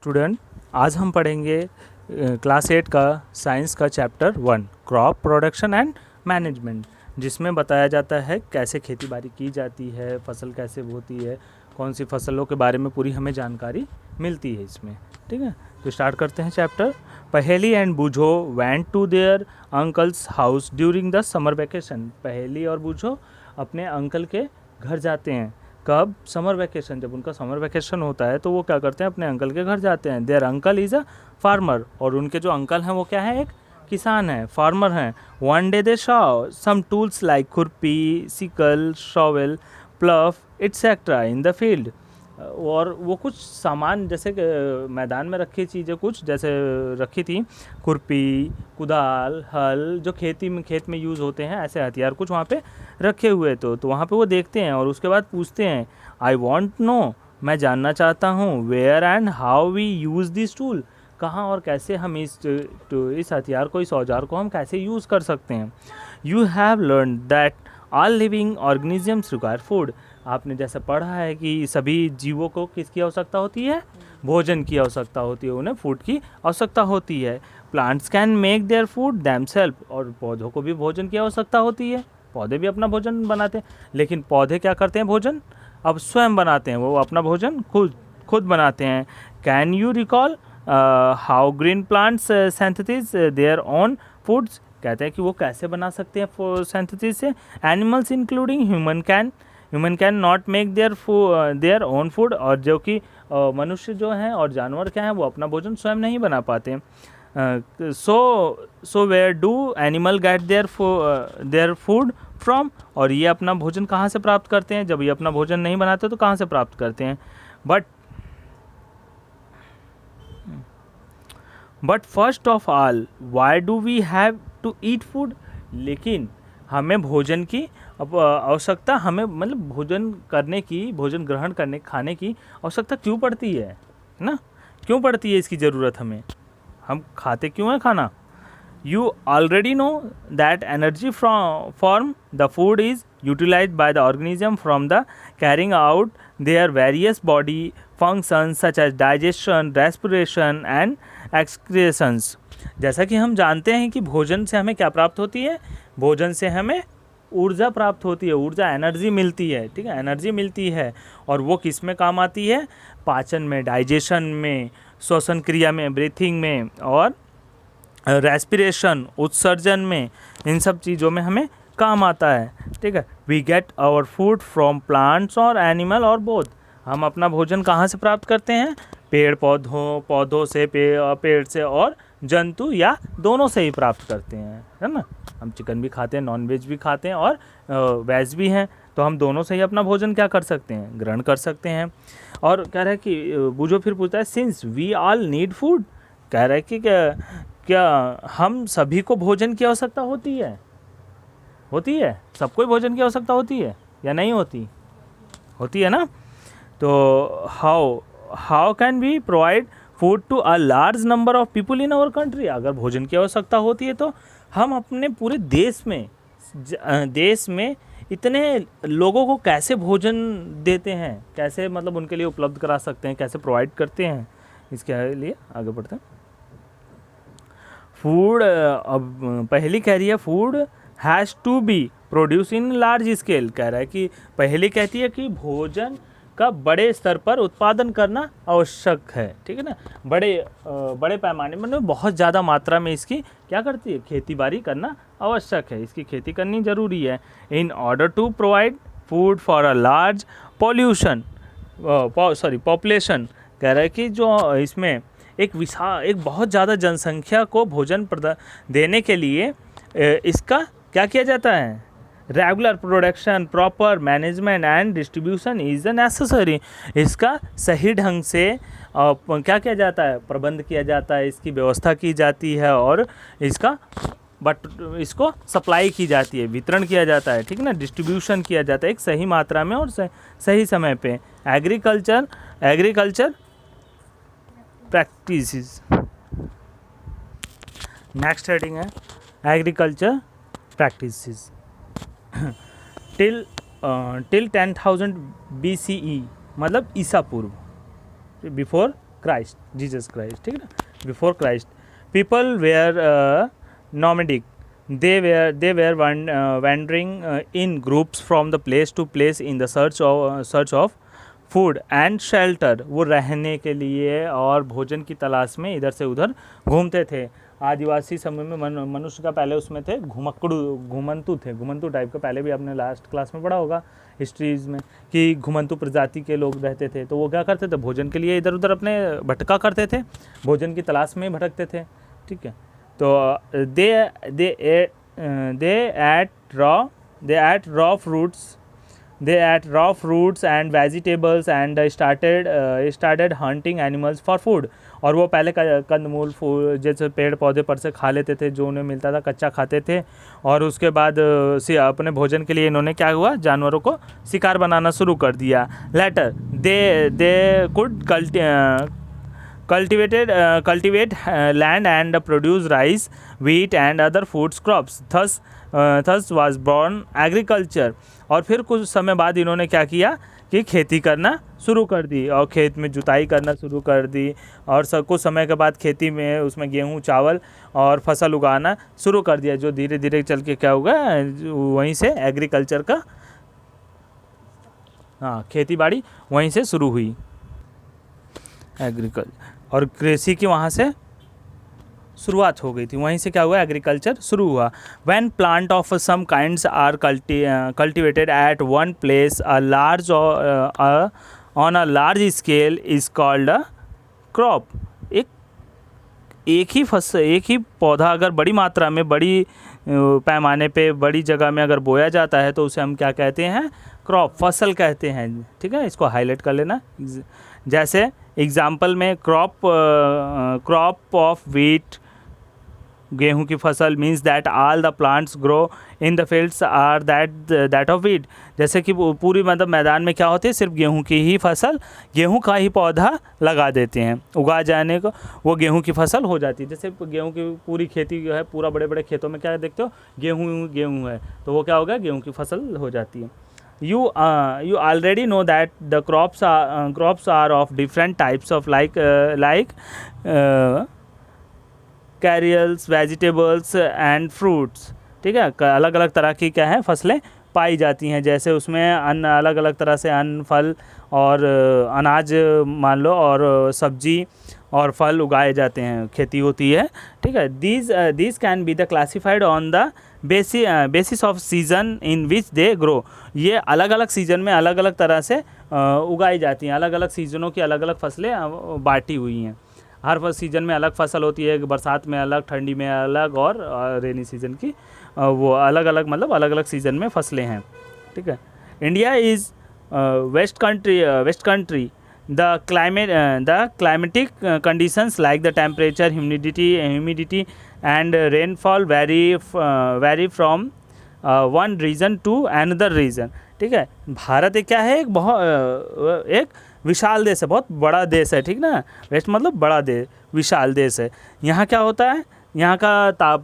Student, आज हम पढ़ेंगे क्लास 8 का साइंस का chapter 1 crop production and management, जिसमें बताया जाता है कैसे खेती बाड़ी की जाती है, फसल कैसे होती है, कौन सी फसलों के बारे में पूरी हमें जानकारी मिलती है इसमें। ठीक है, तो स्टार्ट करते हैं chapter. Paheli and Boojho went to their uncle's house during the summer vacation. Paheli और बूझो अपने अंकल के घर जाते हैं। कब? Summer vacation. जब उनका समर वैकेशन होता है तो वो क्या करते हैं, अपने अंकल के घर जाते हैं। Their uncle is a farmer, और उनके जो अंकल हैं वो क्या है, एक किसान है, फार्मर हैं। One day they saw some tools like khurpi, sickle, shovel, plough etcetera in the field. और वो कुछ सामान जैसे मैदान में रखी चीज़ें कुछ जैसे रखी थी, खुरपी, कुदाल, हल, जो खेत में यूज़ होते हैं, ऐसे हथियार कुछ वहाँ पे रखे हुए। तो वहाँ पे वो देखते हैं और उसके बाद पूछते हैं, आई वॉन्ट नो, मैं जानना चाहता हूँ, where and how we use this tool, कहाँ और कैसे हम इस हथियार को, इस औजार को हम कैसे यूज़ कर सकते हैं। You have learn that all living organisms require food. आपने जैसे पढ़ा है कि सभी जीवों को किसकी आवश्यकता होती है, भोजन की आवश्यकता होती है, उन्हें फूड की आवश्यकता होती है। Plants can make their food themself, और पौधों को भी भोजन की आवश्यकता होती है, पौधे भी अपना भोजन बनाते हैं। लेकिन पौधे क्या करते हैं, भोजन अब स्वयं बनाते हैं, वो अपना भोजन खुद बनाते हैं। Can you recall how green plants synthesis their own foods. कहते हैं कि वो कैसे बना सकते हैं सिंथेसिस से। Animals including human can not make their own food, और जो कि मनुष्य जो हैं और जानवर क्या हैं, वो अपना भोजन स्वयं नहीं बना पाते। So where do animal get their food from, और ये अपना भोजन कहाँ से प्राप्त करते हैं, जब ये अपना भोजन नहीं बनाते तो कहाँ से प्राप्त करते हैं। But first of all why do we have to eat food. लेकिन हमें भोजन की आवश्यकता, हमें मतलब भोजन करने की, भोजन ग्रहण करने, खाने की आवश्यकता क्यों पड़ती है ना, क्यों पड़ती है इसकी ज़रूरत हमें, हम खाते क्यों हैं खाना। You already know that energy from the food is utilised by the organism from the carrying out their various body functions such as digestion, respiration and excretions. जैसा कि हम जानते हैं कि भोजन से हमें क्या प्राप्त होती है, भोजन से हमें ऊर्जा प्राप्त होती है, ऊर्जा, एनर्जी मिलती है। ठीक है, एनर्जी मिलती है, और वो किस में काम आती है, पाचन में, डाइजेशन में, श्वसन क्रिया में, ब्रीथिंग में, और रेस्पिरेशन, उत्सर्जन में, इन सब चीज़ों में हमें काम आता है। ठीक है, we get our food from plants और एनिमल और बोथ। हम अपना भोजन कहाँ से प्राप्त करते हैं, पौधों से, पेड़ से, और जंतु या दोनों से ही प्राप्त करते हैं, है ना। हम चिकन भी खाते हैं, नॉन वेज भी खाते हैं, और वेज भी हैं, तो हम दोनों से ही अपना भोजन क्या कर सकते हैं, ग्रहण कर सकते हैं। और कह रहा है कि बूझो फिर पूछता है, since we all need food, कह रहा है कि क्या हम सभी को भोजन की आवश्यकता होती है, सबको भोजन की आवश्यकता होती है या नहीं होती, होती है ना। तो how can we provide food to a large number of people in our country. अगर भोजन की आवश्यकता होती है तो हम अपने पूरे देश में इतने लोगों को कैसे भोजन देते हैं, कैसे मतलब उनके लिए उपलब्ध करा सकते हैं, कैसे प्रोवाइड करते हैं, इसके लिए आगे बढ़ते हैं। फूड, अब पहली कह रही है food has to be produce in large scale. कह रहा है कि पहली कहती है कि भोजन का बड़े स्तर पर उत्पादन करना आवश्यक है। ठीक है ना, बड़े पैमाने में, बहुत ज़्यादा मात्रा में इसकी क्या करती है, खेती बाड़ी करना आवश्यक है, इसकी खेती करनी ज़रूरी है। In order to provide food for a large population. कह रहा है कि जो इसमें एक बहुत ज़्यादा जनसंख्या को भोजन देने के लिए इसका क्या किया जाता है, regular production, proper management and distribution is necessary. इसका सही ढंग से क्या किया जाता है, प्रबंध किया जाता है, इसकी व्यवस्था की जाती है, और इसको सप्लाई की जाती है, वितरण किया जाता है। ठीक है ना, डिस्ट्रीब्यूशन किया जाता है एक सही मात्रा में और सही समय पे। एग्रीकल्चर प्रैक्टिसेस, नेक्स्ट हेडिंग है एग्रीकल्चर प्रैक्टिसेस। टिल 10,000 BCE, मतलब ईसा पूर्व, बिफोर क्राइस्ट, जीसस क्राइस्ट, ठीक है ना, before Christ. People were nomadic, they were wandering in groups from the place to place in the search of food and shelter, वो रहने के लिए और भोजन की तलाश में इधर से उधर घूमते थे। आदिवासी समय में मनुष्य का पहले उसमें थे घुमंतु टाइप का, पहले भी आपने लास्ट क्लास में पढ़ा होगा हिस्ट्रीज में कि घुमंतु प्रजाति के लोग रहते थे। तो वो क्या करते थे, भोजन के लिए इधर उधर अपने भटका करते थे, भोजन की तलाश में भटकते थे, ठीक है। तो they ate raw fruits and vegetables and started hunting animals for food। और वो पहले कंदमूल फूल जैसे पेड़ पौधे पर से खा लेते थे, जो उन्हें मिलता था कच्चा खाते थे, और उसके बाद अपने भोजन के लिए इन्होंने क्या हुआ, जानवरों को शिकार बनाना शुरू कर दिया। Later they could cultivate land and produce rice, wheat and other food crops, thus was born agriculture। और फिर कुछ समय बाद इन्होंने क्या किया कि खेती करना शुरू कर दी और खेत में जुताई करना शुरू कर दी, और कुछ समय के बाद खेती में उसमें गेहूँ चावल और फसल उगाना शुरू कर दिया, जो धीरे धीरे चल के क्या होगा, वहीं से एग्रीकल्चर का खेती बाड़ी वहीं से शुरू हुई, एग्रीकल्चर और कृषि की वहाँ से शुरुआत हो गई थी, वहीं से क्या हुआ, एग्रीकल्चर शुरू हुआ। When plant of some kinds are cultivated at one place on a large scale is called a crop. एक ही पौधा अगर बड़ी मात्रा में, बड़ी पैमाने पे, बड़ी जगह में अगर बोया जाता है तो उसे हम क्या कहते हैं, क्रॉप, फसल कहते हैं, ठीक है। इसको हाईलाइट कर लेना। जैसे एग्जाम्पल में क्रॉप ऑफ व्हीट, गेहूं की फसल, means that all the plants grow in the fields are that of wheat. जैसे कि पूरी मतलब मैदान में क्या होती है, सिर्फ गेहूं की ही फसल, गेहूं का ही पौधा लगा देते हैं, उगा जाने को वो गेहूं की फसल हो जाती है। जैसे गेहूं की पूरी खेती जो है, पूरा बड़े बड़े खेतों में क्या देखते हो, गेहूं है, तो वो क्या होगा, गेहूं की फसल हो जाती है। You already know that the crops are of different types of like cereals, vegetables and fruits, ठीक है। अलग अलग तरह की क्या है, फसलें पाई जाती हैं। जैसे उसमें अन्न, अलग अलग तरह से अन्न, फल और अनाज मान लो, और सब्जी और फल उगाए जाते हैं, खेती होती है, ठीक है। these can be the classified on the basis of season in which they grow। ये अलग अलग सीज़न में अलग अलग तरह से उगाई जाती हैं, अलग अलग सीज़नों की अलग अलग फसलें बांटी हुई हैं। हर सीज़न में अलग फसल होती है, बरसात में अलग, ठंडी में अलग, और रेनी सीज़न की वो अलग अलग, मतलब अलग अलग सीज़न में फसलें हैं, ठीक है। India is vast country. The climatic conditions like the temperature, humidity and rainfall vary from one region to another region, ठीक है। भारत एक क्या है, एक विशाल देश है, बहुत बड़ा देश है, ठीक ना। वेस्ट मतलब बड़ा देश, विशाल देश है। यहाँ क्या होता है, यहाँ का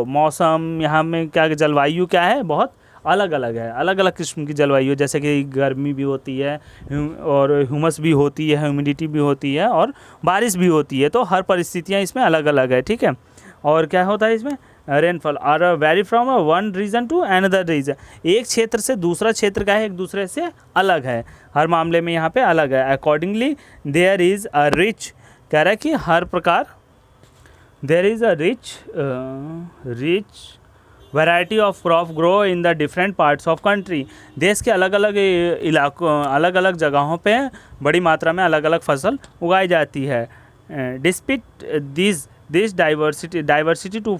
मौसम, यहाँ में क्या जलवायु क्या है, बहुत अलग अलग है, अलग अलग किस्म की जलवायु, जैसे कि गर्मी भी होती है और ह्यूमस भी होती है, ह्यूमिडिटी भी होती है और बारिश भी होती है। तो हर परिस्थितियाँ इसमें अलग अलग है, ठीक है। और क्या होता है इसमें, rainfall are vary from one region to another region. एक क्षेत्र से दूसरा क्षेत्र का है, एक दूसरे से अलग है, हर मामले में यहाँ पे अलग है। Accordingly there is a rich, कह रहा है कि हर प्रकार there is a rich variety of crop grow in the different parts of country. देश के अलग अलग इलाकों, अलग अलग जगहों पे बड़ी मात्रा में अलग अलग फसल उगाई जाती है। Despite this diversity two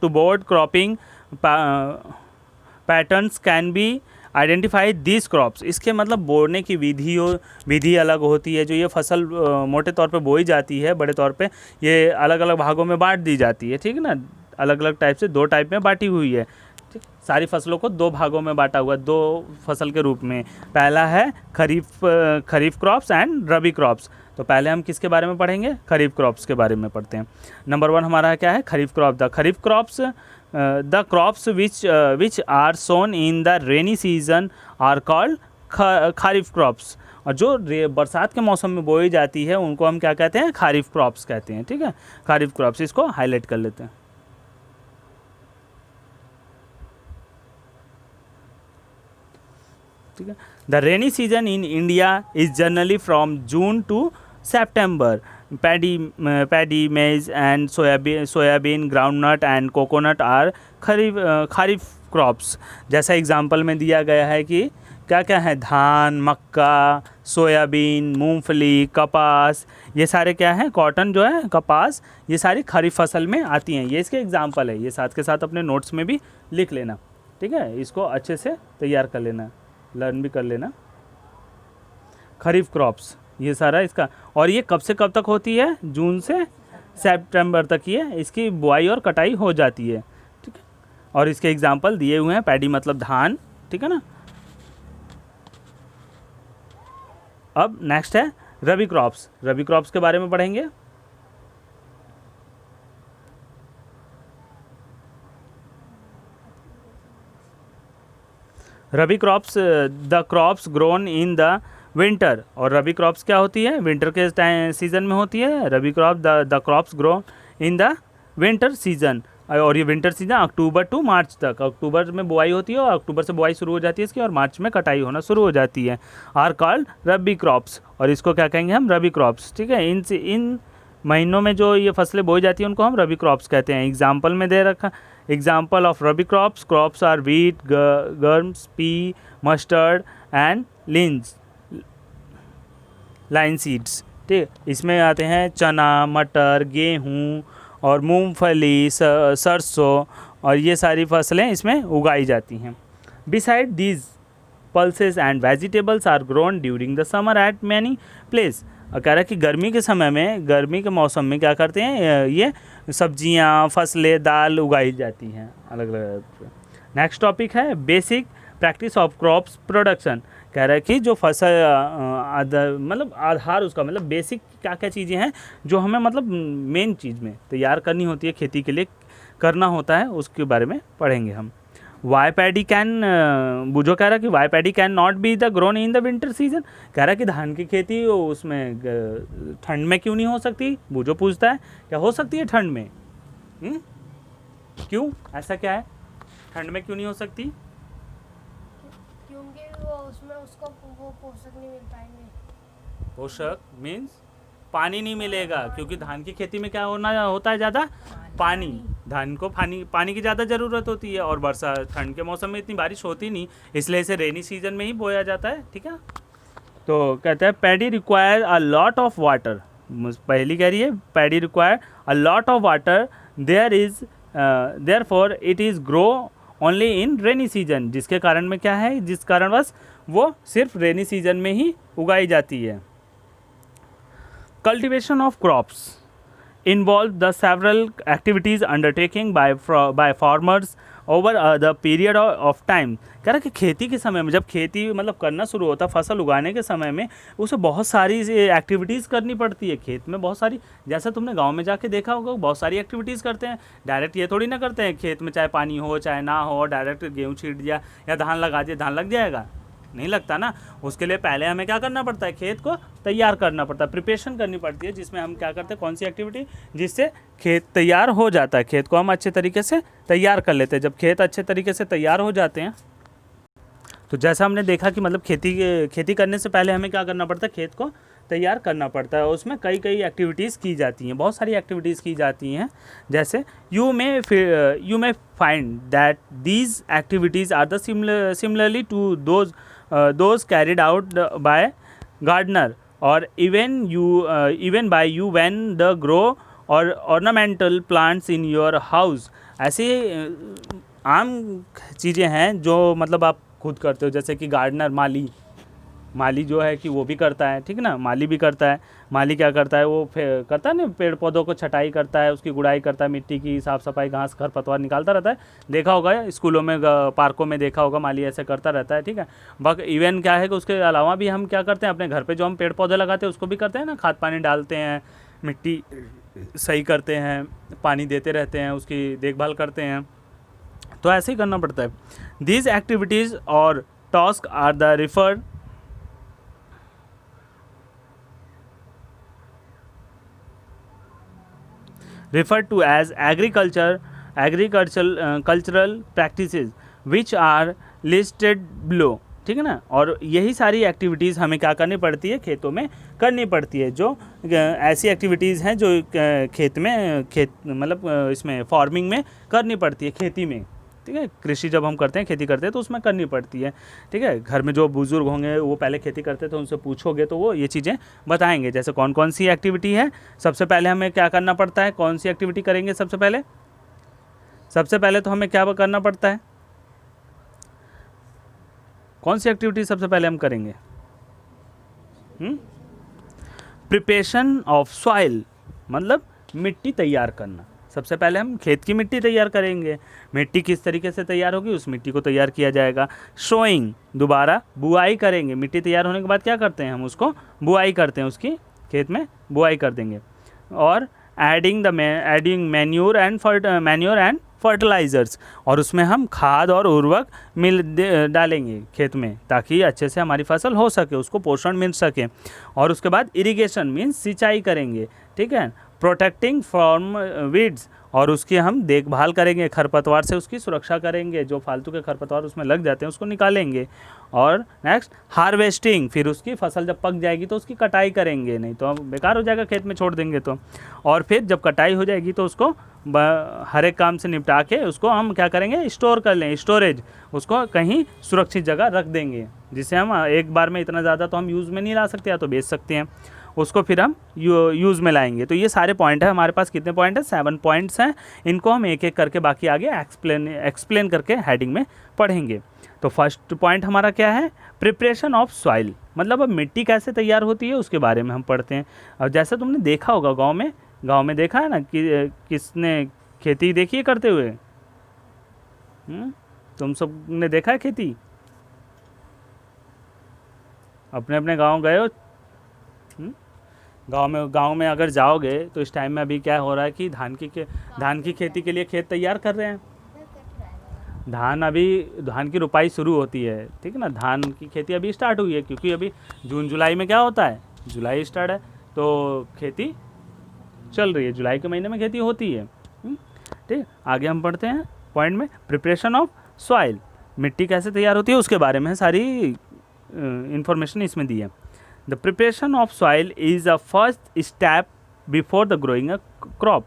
broad cropping patterns can be identify this crops. इसके मतलब बोने की विधि अलग होती है। जो ये फसल मोटे तौर पे बोई जाती है, बड़े तौर पे ये अलग अलग भागों में बांट दी जाती है, ठीक है ना। अलग अलग टाइप से, दो टाइप में बांटी हुई है, ठीक। सारी फसलों को दो भागों में बांटा हुआ है, दो फसल के रूप में। पहला है खरीफ क्रॉप्स एंड रबी क्रॉप्स। तो पहले हम किसके बारे में पढ़ेंगे, खरीफ क्रॉप्स के बारे में पढ़ते हैं। नंबर 1 हमारा क्या है, kharif crop. The crops which are sown in the rainy season are called kharif crops. और जो बरसात के मौसम में बोई जाती है उनको हम क्या कहते हैं, खारिफ क्रॉप्स कहते हैं। ठीक है, खारिफ क्रॉप्स, इसको हाईलाइट कर लेते हैं। ठीक है, the rainy season in India is generally from June to September. Paddy maize and soybean groundnut and coconut are kharif crops. जैसा एग्जांपल में दिया गया है कि क्या क्या है, धान, मक्का, सोयाबीन, मूंगफली, कपास, ये सारे क्या हैं, कॉटन जो है, कपास, ये सारी खरीफ फसल में आती हैं। ये इसके एग्जांपल है, ये साथ के साथ अपने नोट्स में भी लिख लेना। ठीक है, इसको अच्छे से तैयार कर लेना, लर्न भी कर लेना। खरीफ क्रॉप्स ये सारा इसका, और ये कब से कब तक होती है, जून से सितंबर तक ये इसकी बुआई और कटाई हो जाती है। ठीक है, और इसके एग्जांपल दिए हुए हैं, पैडी मतलब धान। ठीक है ना। अब नेक्स्ट है रबी क्रॉप्स। रबी क्रॉप्स के बारे में पढ़ेंगे। Rabi crops the crops grown in the winter. और रबी क्रॉप्स क्या होती है, विंटर के सीजन में होती है। Rabi crop the crops grow in the winter season. और ये winter season October to March तक, अक्टूबर में बुआई होती है और अक्टूबर से बुआई शुरू हो जाती है इसकी, और मार्च में कटाई होना शुरू हो जाती है। आर कॉल्ड रबी क्रॉप्स, और इसको क्या कहेंगे हम, रबी क्रॉप्स। ठीक है, इन महीनों में जो ये फसलें बोई जाती हैं उनको हम रबी क्रॉप्स कहते हैं। एग्जाम्पल में दे रखा, example of rabi crops are wheat, grams, pea, mustard and linseeds. ठीक, इसमें आते हैं चना, मटर, गेहूँ और मूंगफली, सरसों, और ये सारी फसलें इसमें उगाई जाती हैं। Besides these pulses and vegetables are grown during the summer at many place. कह रहा है कि गर्मी के समय में, गर्मी के मौसम में क्या करते हैं, ये सब्जियां, फसलें, दाल उगाई जाती हैं अलग अलग। नेक्स्ट टॉपिक है basic practice of crops production. कह रहा है कि जो फसल मतलब आधार उसका मतलब बेसिक क्या क्या चीज़ें हैं जो हमें मतलब मेन चीज़ में तैयार करनी होती है, खेती के लिए करना होता है, उसके बारे में पढ़ेंगे हम। वाई पैडी कैन, बुझो कह रहा है कि why paddy can not be the grown in the winter season. कह रहा है कि धान की खेती उसमें ठंड में क्यों नहीं हो सकती। बुझो पूछता है क्या हो सकती है ठंड में, क्यों, ऐसा क्या है, ठंड में क्यों नहीं हो सकती? क्योंकि वो उसमें उसको वो पोषक नहीं मिल पाएंगे। पोषक मीन्स पानी नहीं मिलेगा, क्योंकि धान की खेती में क्या होता है ज़्यादा पानी। धान को पानी की ज़्यादा ज़रूरत होती है, और वर्षा ठंड के मौसम में इतनी बारिश होती नहीं, इसलिए इसे रेनी सीजन में ही बोया जाता है। ठीक है, तो कहते हैं paddy require a lot of water. पहली कह रही है paddy require a lot of water, therefore it is grow only in rainy season. जिसके कारण में क्या है, जिस कारणवश वो सिर्फ रेनी सीजन में ही उगाई जाती है। Cultivation of crops involve the several activities undertaking by farmers over the period of time। कह रहा कि खेती के समय में, जब खेती मतलब करना शुरू होता, फसल उगाने के समय में उसे बहुत सारी एक्टिविटीज़ करनी पड़ती है। खेत में बहुत सारी, जैसा तुमने गांव में जाके देखा होगा, बहुत सारी एक्टिविटीज़ करते हैं। डायरेक्ट ये थोड़ी ना करते हैं खेत में, चाहे पानी हो चाहे ना हो, डायरेक्ट गेहूँ छीट दिया या धान लगा दिया, धान लग जाएगा, नहीं लगता ना। उसके लिए पहले हमें क्या करना पड़ता है, खेत को तैयार करना पड़ता है, प्रिपरेशन करनी पड़ती है, जिसमें हम क्या करते हैं, कौन सी एक्टिविटी, जिससे खेत तैयार हो जाता है। खेत को हम अच्छे तरीके से तैयार कर लेते हैं। जब खेत अच्छे तरीके से तैयार हो जाते हैं, तो जैसा हमने देखा कि मतलब खेती करने से पहले हमें क्या करना पड़ता है, खेत को तैयार करना पड़ता है। उसमें कई एक्टिविटीज़ की जाती हैं, बहुत सारी एक्टिविटीज़ की जाती हैं। जैसे you may find that these activities are the similarly to those carried out by gardener or even by you when the grow or ornamental plants in your house. ऐसे आम चीज़ें हैं जो मतलब आप खुद करते हो, जैसे कि गार्डनर, माली जो है कि वो भी करता है। ठीक है ना, माली भी करता है। माली क्या करता है, वो करता है ना, पेड़ पौधों को छटाई करता है, उसकी गुड़ाई करता है, मिट्टी की साफ़ सफाई, घास खरपतवार निकालता रहता है। देखा होगा स्कूलों में, पार्कों में देखा होगा, माली ऐसे करता रहता है। ठीक है, बाकी इवन क्या है कि उसके अलावा भी हम क्या करते हैं, अपने घर पर जो हम पेड़ पौधे लगाते हैं उसको भी करते हैं ना, खाद पानी डालते हैं, मिट्टी सही करते हैं, पानी देते रहते हैं, उसकी देखभाल करते हैं। तो ऐसे ही करना पड़ता है। दीज एक्टिविटीज़ और task are the referred to as agricultural practices which are listed below, ठीक है ना। और यही सारी एक्टिविटीज़ हमें क्या करनी पड़ती है, खेतों में करनी पड़ती है, जो ऐसी एक्टिविटीज़ हैं जो खेत मतलब इसमें फार्मिंग में करनी पड़ती है, खेती में, ठीक है। कृषि जब हम करते हैं, खेती करते हैं तो उसमें करनी पड़ती है, ठीक है। घर में जो बुजुर्ग होंगे वो पहले खेती करते थे, उनसे पूछोगे तो वो ये चीज़ें बताएंगे, जैसे कौन कौन सी एक्टिविटी है। सबसे पहले हमें क्या करना पड़ता है, कौन सी एक्टिविटी करेंगे सबसे पहले तो हमें क्या करना पड़ता है, कौन सी एक्टिविटी सबसे पहले हम करेंगे, प्रिपरेशन ऑफ सॉइल, मतलब मिट्टी तैयार करना। सबसे पहले हम खेत की मिट्टी तैयार करेंगे। मिट्टी किस तरीके से तैयार होगी, उस मिट्टी को तैयार किया जाएगा। सोइंग, दोबारा बुआई करेंगे। मिट्टी तैयार होने के बाद क्या करते हैं, हम उसको बुआई करते हैं, उसकी खेत में बुआई कर देंगे। और एडिंग मैन्योर एंड फर्टिलाइज़र्स, और उसमें हम खाद और उर्वरक डालेंगे खेत में, ताकि अच्छे से हमारी फसल हो सके, उसको पोषण मिल सके। और उसके बाद इरिगेशन मीन्स सिंचाई करेंगे, ठीक है। प्रोटेक्टिंग फ्रॉम वीड्स, और उसकी हम देखभाल करेंगे, खरपतवार से उसकी सुरक्षा करेंगे, जो फालतू के खरपतवार उसमें लग जाते हैं उसको निकालेंगे। और नेक्स्ट हार्वेस्टिंग, फिर उसकी फसल जब पक जाएगी तो उसकी कटाई करेंगे, नहीं तो बेकार हो जाएगा खेत में छोड़ देंगे तो। और फिर जब कटाई हो जाएगी तो उसको हर एक काम से निपटा के उसको हम क्या करेंगे, स्टोर कर लें, स्टोरेज, उसको कहीं सुरक्षित जगह रख देंगे, जिससे हम एक बार में इतना ज़्यादा तो हम यूज़ में नहीं ला सकते, या तो बेच सकते हैं, उसको फिर हम यूज़ में लाएंगे। तो ये सारे पॉइंट है हमारे पास, कितने पॉइंट है, 7 पॉइंट्स हैं। इनको हम एक एक करके बाकी आगे एक्सप्लेन करके हेडिंग में पढ़ेंगे। तो फर्स्ट पॉइंट हमारा क्या है, प्रिपरेशन ऑफ सॉइल, मतलब अब मिट्टी कैसे तैयार होती है उसके बारे में हम पढ़ते हैं। और जैसे तुमने देखा होगा गांव में देखा है ना कि किसने खेती देखी है करते हुए, तुम सब ने देखा है खेती, अपने अपने गांव गए हो। गांव में अगर जाओगे तो इस टाइम में अभी क्या हो रहा है कि धान की खेती के लिए खेत तैयार कर रहे हैं। धान की रुपाई शुरू होती है, ठीक है ना। धान की खेती अभी स्टार्ट हुई है, क्योंकि अभी जून जुलाई में क्या होता है, जुलाई स्टार्ट है तो खेती चल रही है, जुलाई के महीने में खेती होती है, ठीक। आगे हम पढ़ते हैं पॉइंट में, प्रिपरेशन ऑफ सॉइल, मिट्टी कैसे तैयार होती है उसके बारे में सारी इंफॉर्मेशन इसमें दी है। The preparation of soil is a first step before the growing a crop,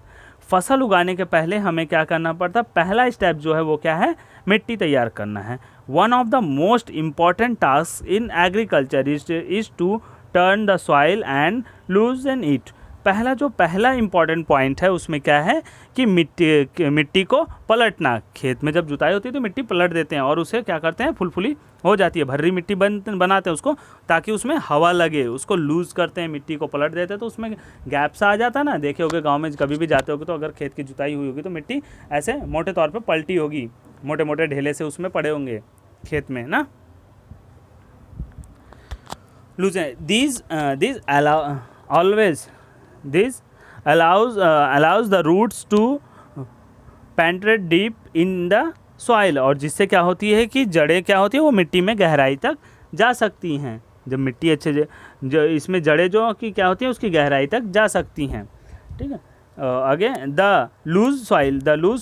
फसल उगाने के पहले हमें क्या करना पड़ता है, पहला स्टेप जो है वो क्या है, मिट्टी तैयार करना है। One of the most important task in agriculture is to turn the soil and loosen it, पहला इंपॉर्टेंट पॉइंट है उसमें क्या है कि मिट्टी को पलटना। खेत में जब जुताई होती है तो मिट्टी पलट देते हैं और उसे क्या करते हैं, फुलफुली हो जाती है, भर्री मिट्टी बनाते हैं उसको, ताकि उसमें हवा लगे, उसको लूज़ करते हैं, मिट्टी को पलट देते हैं, तो उसमें गैप सा आ जाता है ना। देखे होगे गांव में कभी भी जाते होगे तो अगर खेत की जुताई हुई होगी तो मिट्टी ऐसे मोटे तौर पर पलटी होगी, मोटे मोटे ढेले से उसमें पड़े होंगे खेत में ना। Lose this allows the roots to penetrate deep in the soil, और जिससे क्या होती है कि जड़ें क्या होती है वो मिट्टी में गहराई तक जा सकती हैं। जब मिट्टी अच्छे जो इसमें जड़ें जो कि क्या होती है उसकी गहराई तक जा सकती हैं, ठीक है। आगे the loose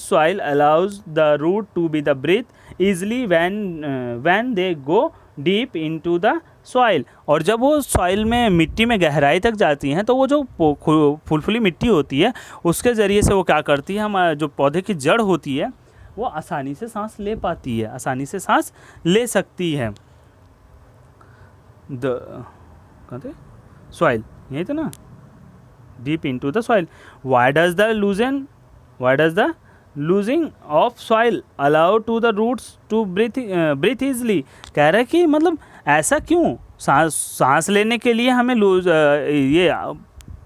soil allows the root to be the breathe easily when they go deep into the soil, और जब वो सॉइल में मिट्टी में गहराई तक जाती हैं तो वो जो फुलफुली मिट्टी होती है उसके ज़रिए से वो क्या करती है, हमारे जो पौधे की जड़ होती है वो आसानी से सांस ले पाती है, आसानी से सांस ले सकती है। कहते सॉइल यही तो ना, deep into the soil. Why does the loosing of soil allow to the roots to breathe easily, कह रहे कि मतलब ऐसा क्यों, सांस लेने के लिए हमें ये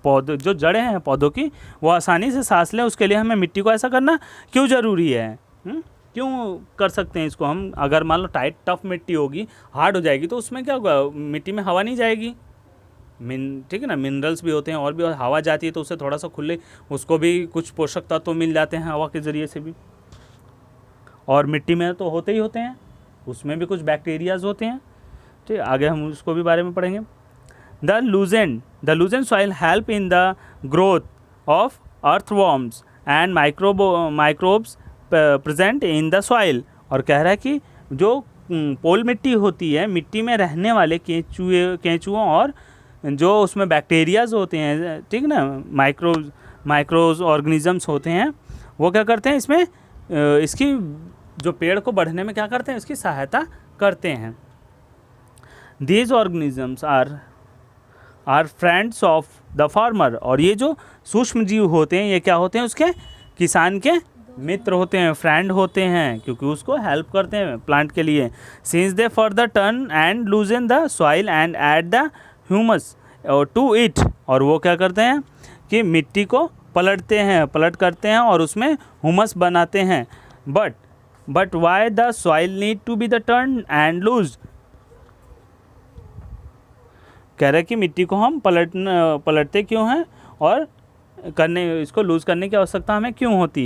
पौधे जो जड़ें हैं पौधों की वो आसानी से सांस लें, उसके लिए हमें मिट्टी को ऐसा करना क्यों ज़रूरी है, क्यों कर सकते हैं इसको हम। अगर मान लो टाइट टफ मिट्टी होगी, हार्ड हो जाएगी तो उसमें क्या होगा, मिट्टी में हवा नहीं जाएगी, ठीक है ना, मिनरल्स भी होते हैं और भी हवा जाती है तो उससे थोड़ा सा खुले, उसको भी कुछ पोषक तत्व तो मिल जाते हैं हवा के ज़रिए से भी। और मिट्टी में तो होते ही होते हैं, उसमें भी कुछ बैक्टीरियाज होते हैं, ठीक है। आगे हम उसको भी बारे में पढ़ेंगे। The loosened soil help in the growth of earthworms and microbes present in the soil. और कह रहा है कि जो पोल मिट्टी होती है, मिट्टी में रहने वाले केंचुओं और जो उसमें बैक्टीरियाज होते हैं, ठीक ना, माइक्रोज ऑर्गेनिजम्स होते हैं, वो क्या करते हैं इसमें इसकी जो पेड़ को बढ़ने में क्या करते हैं, इसकी सहायता करते हैं। These organisms are friends of the farmer. और ये जो सूक्ष्म जीव होते हैं, ये क्या होते हैं, उसके किसान के मित्र होते हैं, फ्रेंड होते हैं, क्योंकि उसको हेल्प करते हैं प्लांट के लिए। Since they further turn and loosen the soil and add the humus to it. और वो क्या करते हैं कि मिट्टी को पलट करते हैं और उसमें ह्यूमस बनाते हैं। But why the soil need to be the turn and loose. कह रहे हैं कि मिट्टी को हम पलटते क्यों हैं और इसको लूज करने की आवश्यकता हमें क्यों होती है।